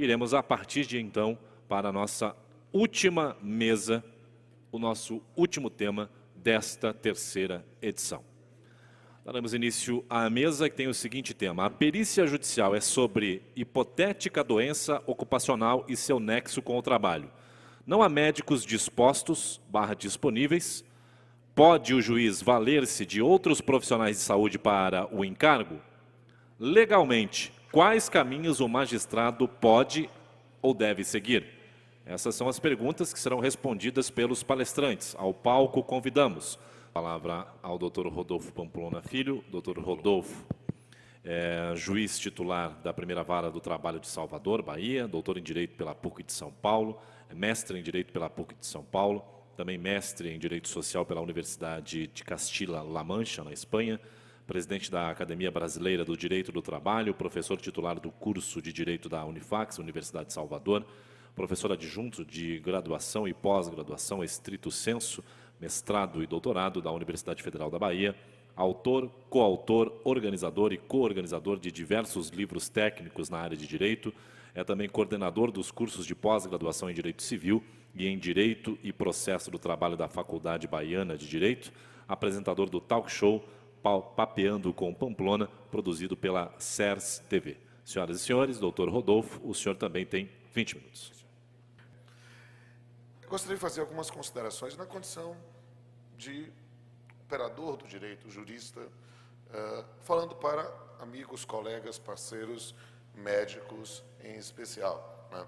iremos, a partir de então, para a nossa última mesa, o nosso último tema desta terceira edição. Daremos início à mesa que tem o seguinte tema: a perícia judicial é sobre hipotética doença ocupacional e seu nexo com o trabalho. Não há médicos dispostos, disponíveis. Pode o juiz valer-se de outros profissionais de saúde para o encargo? Legalmente, quais caminhos o magistrado pode ou deve seguir? Essas são as perguntas que serão respondidas pelos palestrantes. Ao palco convidamos. Palavra ao Dr. Rodolfo Pamplona Filho. Dr. Rodolfo é juiz titular da Primeira Vara do Trabalho de Salvador, Bahia, doutor em Direito pela PUC de São Paulo, mestre em Direito pela PUC de São Paulo, também mestre em Direito Social pela Universidade de Castilla-La Mancha, na Espanha, presidente da Academia Brasileira do Direito do Trabalho, professor titular do curso de Direito da Unifax, Universidade de Salvador, professor adjunto de graduação e pós-graduação estrito sensu, mestrado e doutorado da Universidade Federal da Bahia, autor, coautor, organizador e coorganizador de diversos livros técnicos na área de Direito, é também coordenador dos cursos de pós-graduação em Direito Civil e em Direito e Processo do Trabalho da Faculdade Baiana de Direito, apresentador do talk show Papeando com Pamplona, produzido pela CERS TV. Senhoras e senhores, doutor Rodolfo, o senhor também tem 20 minutos. Eu gostaria de fazer algumas considerações na condição de operador do direito, jurista, falando para amigos, colegas, parceiros, médicos em especial, né?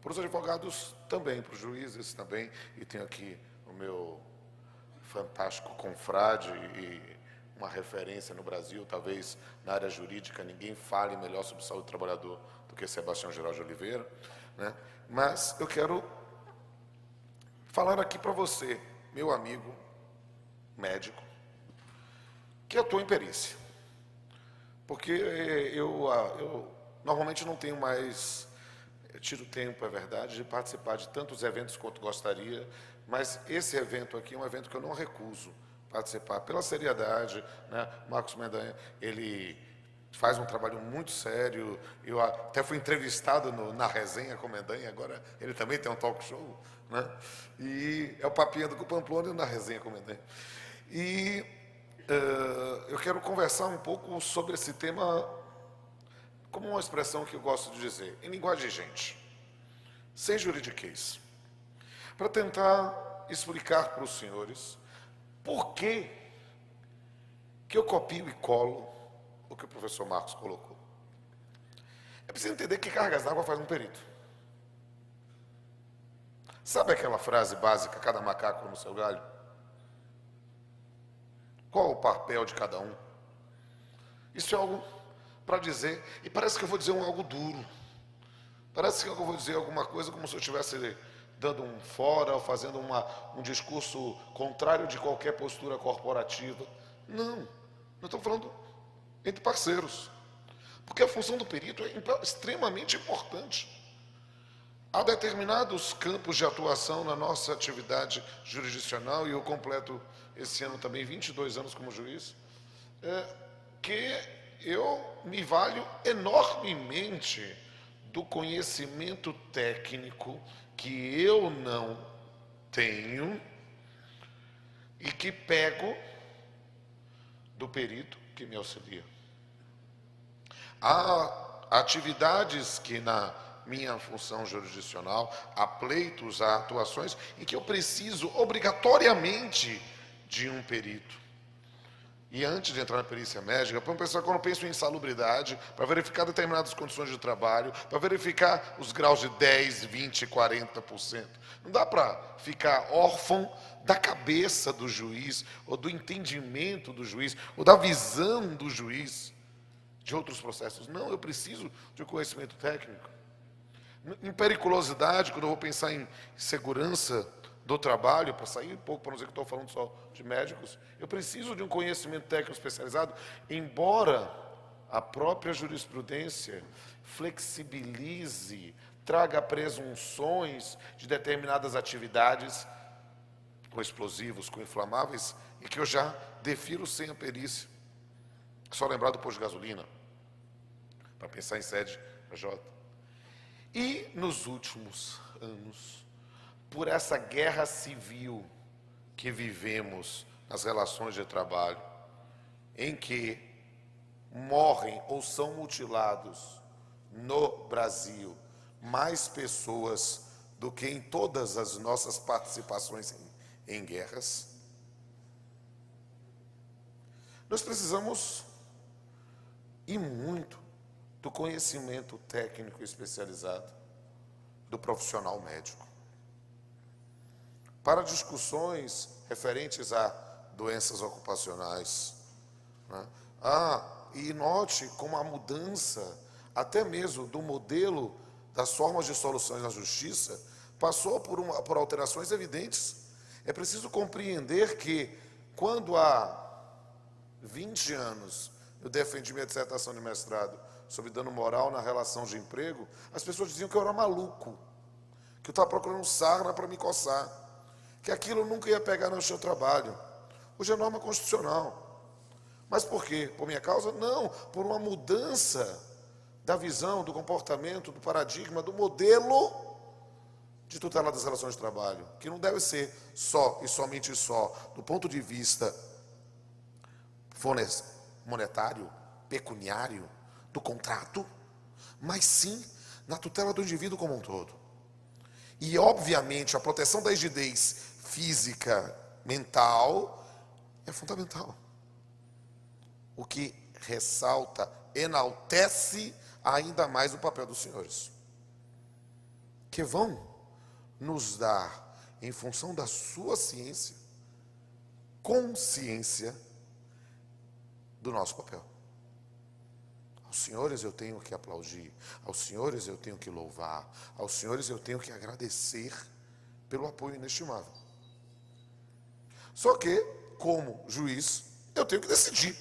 Para os advogados também, para os juízes também, e tenho aqui o meu fantástico confrade e uma referência no Brasil, talvez na área jurídica ninguém fale melhor sobre saúde do trabalhador do que Sebastião Geraldo de Oliveira, né? Mas eu quero falar aqui para você, meu amigo médico, que atua em perícia. Porque eu normalmente não tenho mais tido tempo, é verdade, de participar de tantos eventos quanto gostaria, mas esse evento aqui é um evento que eu não recuso participar, pela seriedade, né? Marcos Mendanha, ele faz um trabalho muito sério, eu até fui entrevistado na resenha com o Mendanha, agora ele também tem um talk show, né? E é o Papeando com o Pamplona na resenha com o Mendanha. E eu quero conversar um pouco sobre esse tema, como uma expressão que eu gosto de dizer, em linguagem de gente, sem juridiquês, para tentar explicar para os senhores por que eu copio e colo o que o professor Marcos colocou. É preciso entender que cargas d'água faz um perito. Sabe aquela frase básica, cada macaco no seu galho? Qual o papel de cada um? Isso é algo para dizer, e parece que eu vou dizer algo duro. Parece que eu vou dizer alguma coisa como se eu estivesse dando um fora, ou fazendo um discurso contrário de qualquer postura corporativa. Não estou falando entre parceiros. Porque a função do perito é extremamente importante. Há determinados campos de atuação na nossa atividade jurisdicional, e eu completo esse ano também 22 anos como juiz, que eu me valho enormemente do conhecimento técnico que eu não tenho e que pego do perito que me auxilia. Há atividades que na minha função jurisdicional, há pleitos, há atuações em que eu preciso obrigatoriamente de um perito. E antes de entrar na perícia médica, para pensar, quando eu penso em insalubridade, para verificar determinadas condições de trabalho, para verificar os graus de 10, 20, 40%. Não dá para ficar órfão da cabeça do juiz, ou do entendimento do juiz, ou da visão do juiz de outros processos. Não, eu preciso de um conhecimento técnico. Em periculosidade, quando eu vou pensar em segurança do trabalho, para sair um pouco, para não dizer que estou falando só de médicos, eu preciso de um conhecimento técnico especializado, embora a própria jurisprudência flexibilize, traga presunções de determinadas atividades com explosivos, com inflamáveis, e que eu já defiro sem a perícia. Só lembrar do posto de gasolina, para pensar em sede PJ. E nos últimos anos, por essa guerra civil que vivemos nas relações de trabalho, em que morrem ou são mutilados no Brasil mais pessoas do que em todas as nossas participações em guerras, nós precisamos e muito do conhecimento técnico especializado do profissional médico para discussões referentes a doenças ocupacionais, né? E note como a mudança, até mesmo do modelo das formas de soluções na justiça, passou por alterações evidentes. É preciso compreender que, quando há 20 anos eu defendi minha dissertação de mestrado sobre dano moral na relação de emprego, as pessoas diziam que eu era maluco, que eu estava procurando sarna para me coçar, que aquilo nunca ia pegar no seu trabalho. Hoje é norma constitucional. Mas por quê? Por minha causa? Não, por uma mudança da visão, do comportamento, do paradigma, do modelo de tutela das relações de trabalho, que não deve ser só e somente só do ponto de vista monetário, pecuniário, do contrato, mas sim na tutela do indivíduo como um todo. E, obviamente, a proteção da rigidez física, mental, é fundamental. O que ressalta, enaltece ainda mais o papel dos senhores, que vão nos dar, em função da sua ciência, consciência do nosso papel. Aos senhores eu tenho que aplaudir, aos senhores eu tenho que louvar, aos senhores eu tenho que agradecer pelo apoio inestimável. Só que, como juiz, eu tenho que decidir.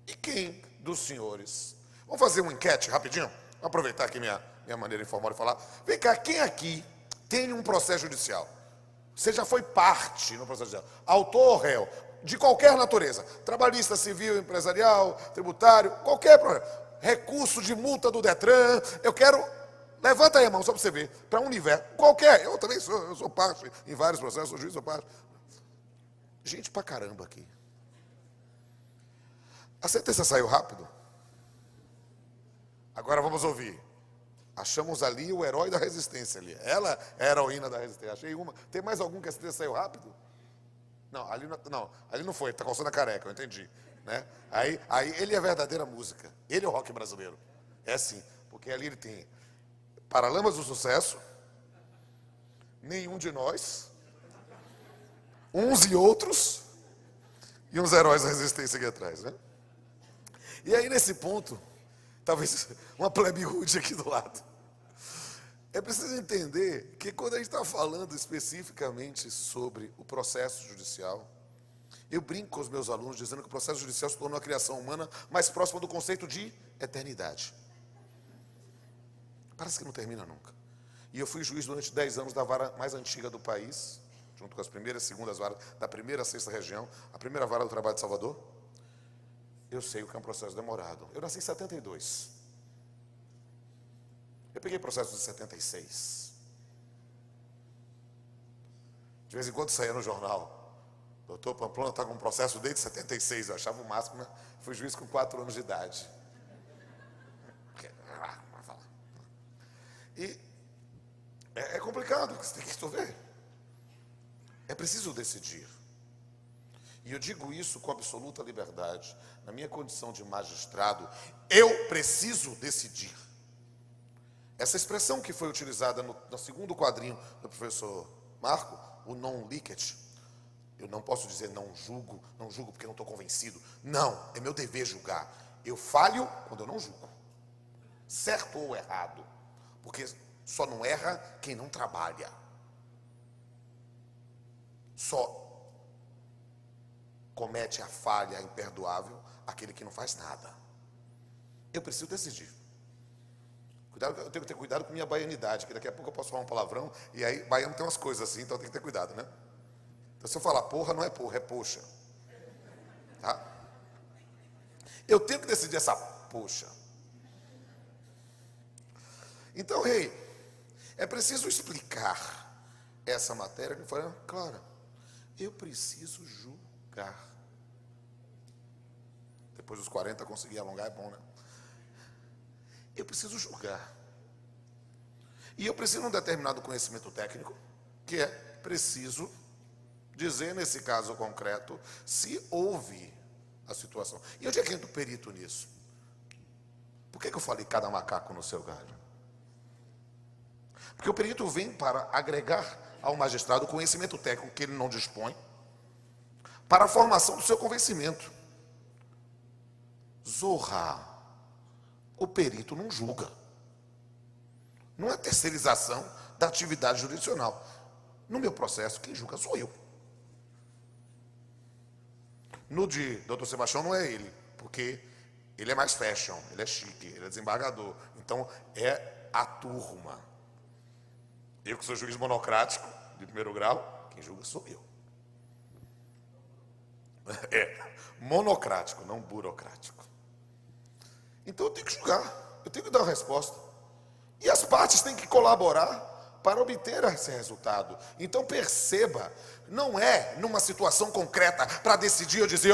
E quem dos senhores? Vamos fazer uma enquete rapidinho? Vou aproveitar aqui minha maneira informal de falar. Vem cá, quem aqui tem um processo judicial? Você já foi parte no processo judicial, autor ou réu, de qualquer natureza, trabalhista, civil, empresarial, tributário, qualquer problema. Recurso de multa do Detran, eu quero... Levanta aí a mão, só para você ver, para um universo, qualquer, eu também eu sou parte em vários processos, sou juiz, sou parte. Gente pra caramba aqui. A sentença saiu rápido? Agora vamos ouvir. Achamos ali o herói da resistência ali. Ela é a heroína da resistência. Achei uma. Tem mais algum que a sentença saiu rápido? Não, ali não foi. Está coçando a careca, eu entendi. Né? Aí ele é a verdadeira música. Ele é o rock brasileiro. É assim. Porque ali ele tem Paralamas do Sucesso, Nenhum de Nós, Uns e Outros, e uns heróis da resistência aqui atrás, né? E aí, nesse ponto, talvez uma plebe rude aqui do lado. É preciso entender que, quando a gente está falando especificamente sobre o processo judicial, eu brinco com os meus alunos dizendo que o processo judicial se tornou a criação humana mais próxima do conceito de eternidade. Parece que não termina nunca. E eu fui juiz durante 10 anos da vara mais antiga do país, junto com as primeiras e segundas varas da primeira a sexta região, a primeira vara do trabalho de Salvador. Eu sei o que é um processo demorado. Eu nasci em 72. Eu peguei processo de 76. De vez em quando saía no jornal, doutor Pamplona está com um processo desde 76. Eu achava o máximo, né? Fui juiz com 4 anos de idade. E é complicado, você tem que resolver. É preciso decidir. E eu digo isso com absoluta liberdade. Na minha condição de magistrado, eu preciso decidir. Essa expressão que foi utilizada no segundo quadrinho do professor Marco, o non licet, eu não posso dizer não julgo porque não estou convencido. Não, é meu dever julgar. Eu falho quando eu não julgo. Certo ou errado. Porque só não erra quem não trabalha. Só comete a falha imperdoável aquele que não faz nada. Eu preciso decidir. Cuidado, eu tenho que ter cuidado com minha baianidade, que daqui a pouco eu posso falar um palavrão, e aí baiano tem umas coisas assim, então eu tenho que ter cuidado, né? Então, se eu falar porra, não é porra, é poxa. Tá? Eu tenho que decidir essa poxa. Então, rei, é preciso explicar essa matéria de forma clara. Eu preciso julgar. Depois dos 40, conseguir alongar, é bom, né? Eu preciso julgar. E eu preciso de um determinado conhecimento técnico, que é preciso dizer, nesse caso concreto, se houve a situação. E onde é que entra o perito nisso? Por que eu falei cada macaco no seu galho? Porque o perito vem para agregar ao magistrado conhecimento técnico que ele não dispõe, para a formação do seu convencimento. Zorra, o perito não julga. Não é terceirização da atividade jurisdicional. No meu processo, quem julga sou eu. No de Dr. Sebastião não é ele, porque ele é mais fashion, ele é chique, ele é desembargador. Então, é a turma. Eu que sou juiz monocrático, de primeiro grau, quem julga sou eu. É, monocrático, não burocrático. Então, eu tenho que julgar, eu tenho que dar uma resposta. E as partes têm que colaborar para obter esse resultado. Então perceba, não é numa situação concreta para decidir eu dizer,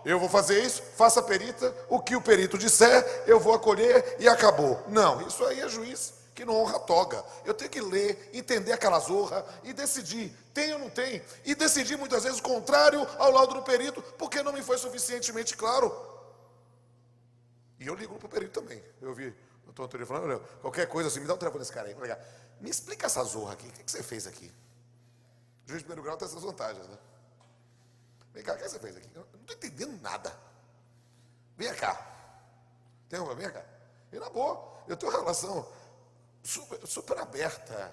eu vou fazer isso, faça a perita, o que o perito disser, eu vou acolher e acabou. Não, isso aí é juiz que não honra a toga. Eu tenho que ler, entender aquela zorra e decidir, tem ou não tem. E decidir muitas vezes contrário ao laudo do perito, porque não me foi suficientemente claro. E eu ligo para o perito também. Eu vi o doutor Antônio falando, olha, qualquer coisa assim, me dá um telefone desse cara aí. Me explica essa zorra aqui, o que você fez aqui? O juiz de primeiro grau tem essas vantagens, né? Vem cá, o que você fez aqui? Eu não estou entendendo nada. Vem cá. Vem cá. E na boa, eu tenho uma relação super aberta.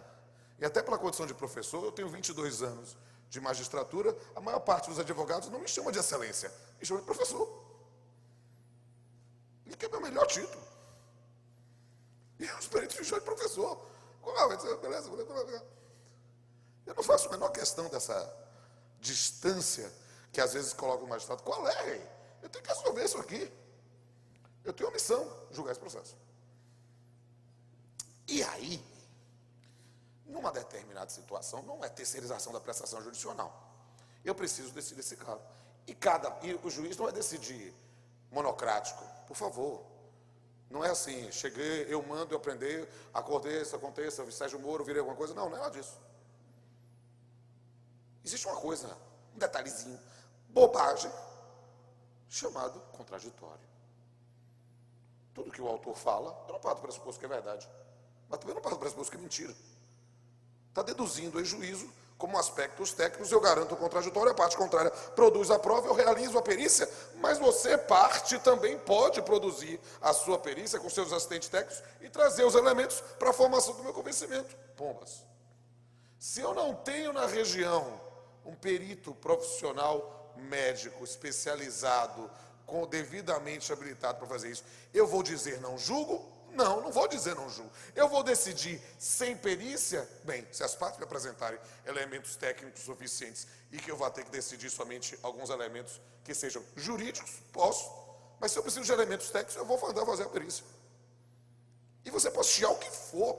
E até pela condição de professor, eu tenho 22 anos de magistratura, a maior parte dos advogados não me chama de excelência, me chama de professor. E que é meu melhor título. E os peritos me chamam de professor. Beleza? Eu não faço a menor questão dessa distância que às vezes coloca o magistrado. Qual é, rei? Eu tenho que resolver isso aqui. Eu tenho a missão de julgar esse processo. E aí, numa determinada situação, não é terceirização da prestação jurisdicional. Eu preciso decidir esse caso. E o juiz não vai decidir monocrático, por favor. Não é assim, cheguei, eu mando, eu aprender, aconteça, Sérgio Moro, virei alguma coisa. Não, não é nada disso. Existe uma coisa, um detalhezinho, bobagem, chamado contraditório. Tudo que o autor fala, eu não parto do pressuposto que é verdade. Mas também não parto do pressuposto que é mentira. Está deduzindo em juízo, como aspectos técnicos, eu garanto o contraditório, a parte contrária produz a prova, eu realizo a perícia, mas você, parte, também pode produzir a sua perícia com seus assistentes técnicos e trazer os elementos para a formação do meu convencimento. Pombas. Se eu não tenho na região um perito profissional médico especializado, devidamente habilitado para fazer isso, eu vou dizer não julgo? Não, não vou dizer não julgo. Eu vou decidir sem perícia? Bem, se as partes me apresentarem elementos técnicos suficientes e que eu vou ter que decidir somente alguns elementos que sejam jurídicos, posso. Mas se eu preciso de elementos técnicos, eu vou mandar fazer a perícia. E você pode chiar o que for.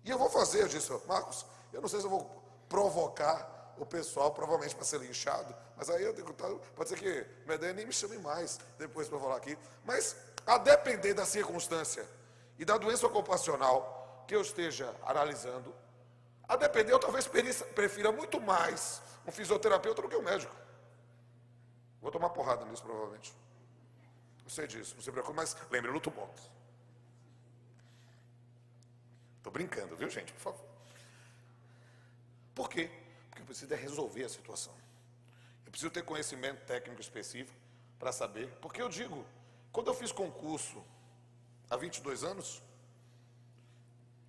E eu vou fazer, eu disse, Marcos, eu não sei se eu vou provocar o pessoal, provavelmente para ser linchado, mas aí eu digo, pode ser que Medellín nem me chame mais depois para falar aqui, mas a depender da circunstância e da doença ocupacional que eu esteja analisando, a depender, eu talvez prefira muito mais um fisioterapeuta do que um médico. Vou tomar porrada nisso, provavelmente. Eu sei disso, não se preocupe, mas lembre, eu luto boxe. Estou brincando, viu, gente? Por favor. Por quê? Porque eu preciso resolver a situação. Eu preciso ter conhecimento técnico específico para saber. Porque eu digo, quando eu fiz concurso há 22 anos,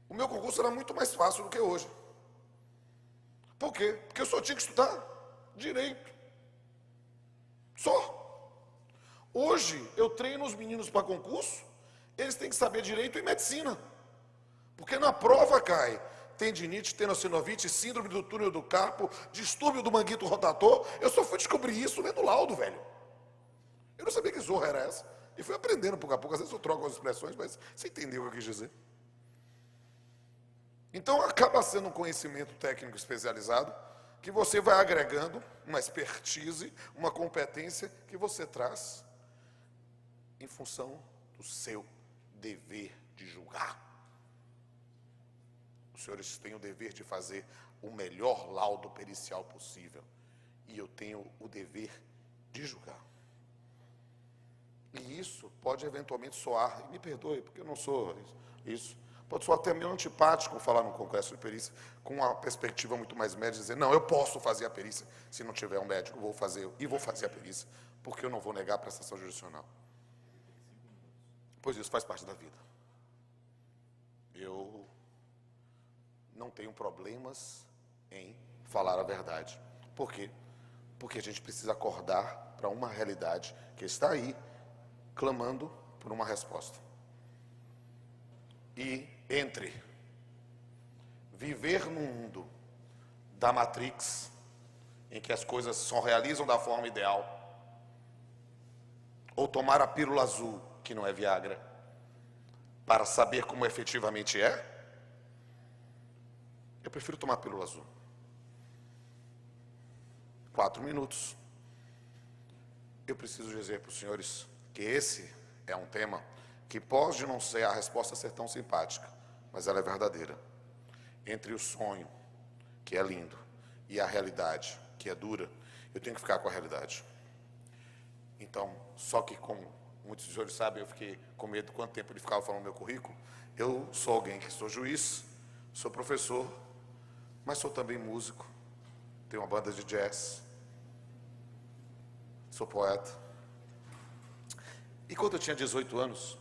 o meu concurso era muito mais fácil do que hoje. Por quê? Porque eu só tinha que estudar direito. Só. Hoje, eu treino os meninos para concurso, eles têm que saber direito e medicina. Porque na prova cai tendinite, tenossinovite, síndrome do túnel do carpo, distúrbio do manguito rotator. Eu só fui descobrir isso lendo laudo, velho. Eu não sabia que zorra era essa. E fui aprendendo pouco a pouco. Às vezes eu troco as expressões, mas você entendeu o que eu quis dizer. Então, acaba sendo um conhecimento técnico especializado que você vai agregando uma expertise, uma competência que você traz em função do seu dever de julgar. Os senhores têm o dever de fazer o melhor laudo pericial possível. E eu tenho o dever de julgar. E isso pode eventualmente soar, e me perdoe, porque eu não sou isso, pode soar até meio antipático falar no Congresso de Perícia, com uma perspectiva muito mais médica, dizer, não, eu posso fazer a perícia, se não tiver um médico, vou fazer a perícia, porque eu não vou negar a prestação jurisdicional. Pois isso faz parte da vida. Eu não tenho problemas em falar a verdade. Por quê? Porque a gente precisa acordar para uma realidade que está aí, clamando por uma resposta. E entre viver num mundo da Matrix, em que as coisas só realizam da forma ideal, ou tomar a pílula azul, que não é Viagra, para saber como efetivamente é, eu prefiro tomar a pílula azul. 4 minutos. Eu preciso dizer para os senhores que esse é um tema que pode não ser a resposta ser tão simpática, mas ela é verdadeira. Entre o sonho, que é lindo, e a realidade, que é dura, eu tenho que ficar com a realidade. Então, só que como muitos dos senhores sabem, eu fiquei com medo de quanto tempo ele ficava falando meu currículo. Eu sou alguém que sou juiz, sou professor, mas sou também músico, tenho uma banda de jazz, sou poeta. E quando eu tinha 18 anos,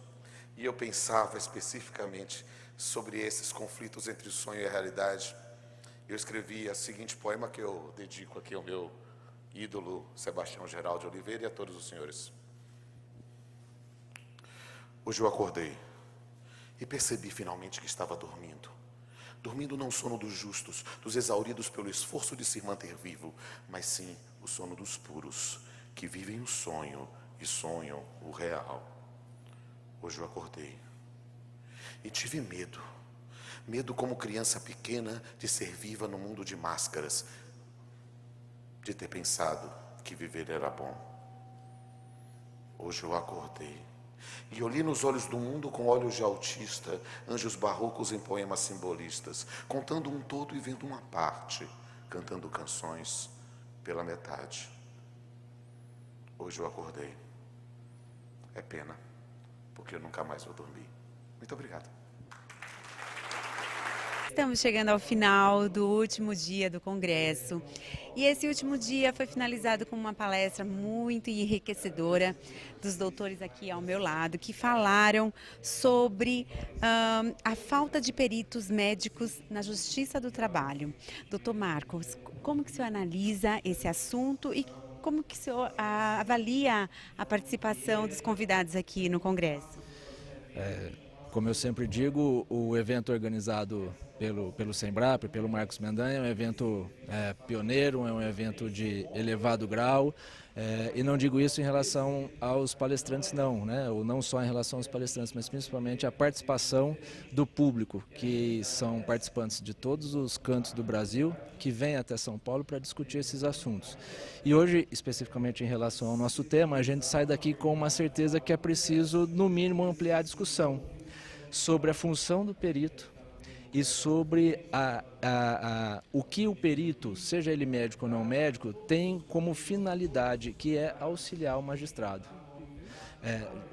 e eu pensava especificamente sobre esses conflitos entre o sonho e a realidade, eu escrevi o seguinte poema que eu dedico aqui ao meu ídolo Sebastião Geraldo de Oliveira e a todos os senhores. Hoje eu acordei e percebi finalmente que estava dormindo. Dormindo não o sono dos justos, dos exauridos pelo esforço de se manter vivo, mas sim o sono dos puros, que vivem o sonho e sonham o real. Hoje eu acordei e tive medo. Medo como criança pequena de ser viva no mundo de máscaras, de ter pensado que viver era bom. Hoje eu acordei e olhei nos olhos do mundo com olhos de autista, anjos barrocos em poemas simbolistas, contando um todo e vendo uma parte, cantando canções pela metade. Hoje eu acordei. É pena, porque eu nunca mais vou dormir. Muito obrigado. Estamos chegando ao final do último dia do Congresso. E esse último dia foi finalizado com uma palestra muito enriquecedora dos doutores aqui ao meu lado, que falaram sobre a falta de peritos médicos na Justiça do Trabalho. Doutor Marcos, como que o senhor analisa esse assunto e como que o senhor avalia a participação dos convidados aqui no Congresso? Como eu sempre digo, o evento organizado pelo Sembrap, pelo Marcos Mendanha, é um evento pioneiro, é um evento de elevado grau, e não digo isso em relação aos palestrantes não, né? Ou não só em relação aos palestrantes, mas principalmente a participação do público, que são participantes de todos os cantos do Brasil, que vêm até São Paulo para discutir esses assuntos. E hoje, especificamente em relação ao nosso tema, a gente sai daqui com uma certeza que é preciso, no mínimo, ampliar a discussão sobre a função do perito e sobre o que o perito, seja ele médico ou não médico, tem como finalidade, que é auxiliar o magistrado.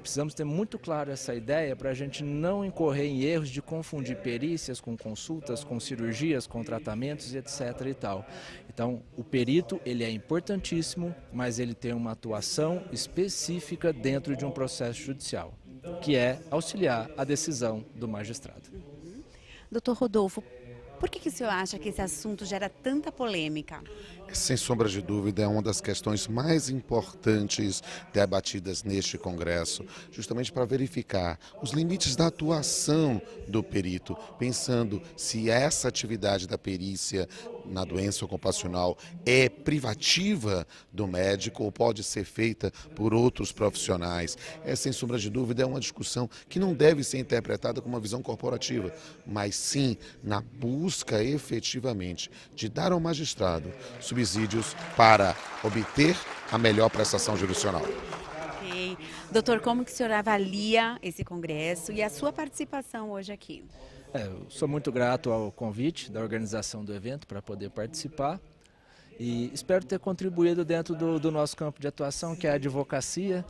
Precisamos ter muito claro essa ideia para a gente não incorrer em erros de confundir perícias com consultas, com cirurgias, com tratamentos, etc. e tal. Então, o perito ele é importantíssimo, mas ele tem uma atuação específica dentro de um processo judicial, que é auxiliar a decisão do magistrado. Doutor Rodolfo, por que o senhor acha que esse assunto gera tanta polêmica? Sem sombra de dúvida, é uma das questões mais importantes debatidas neste Congresso, justamente para verificar os limites da atuação do perito, pensando se essa atividade da perícia na doença ocupacional é privativa do médico ou pode ser feita por outros profissionais. Sem sombra de dúvida, é uma discussão que não deve ser interpretada com uma visão corporativa, mas sim na busca efetivamente de dar ao magistrado subsídios para obter a melhor prestação jurisdicional. Ok. Doutor, como que o senhor avalia esse congresso e a sua participação hoje aqui? Eu sou muito grato ao convite da organização do evento para poder participar e espero ter contribuído dentro do nosso campo de atuação, que é a advocacia,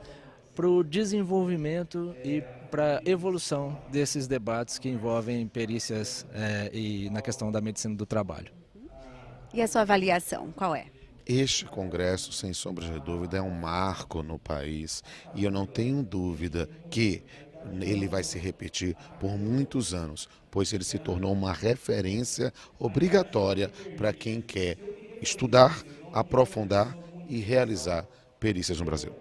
para o desenvolvimento e para a evolução desses debates que envolvem perícias e na questão da medicina do trabalho. E a sua avaliação, qual é? Este congresso, sem sombra de dúvida, é um marco no país e eu não tenho dúvida que ele vai se repetir por muitos anos, pois ele se tornou uma referência obrigatória para quem quer estudar, aprofundar e realizar perícias no Brasil.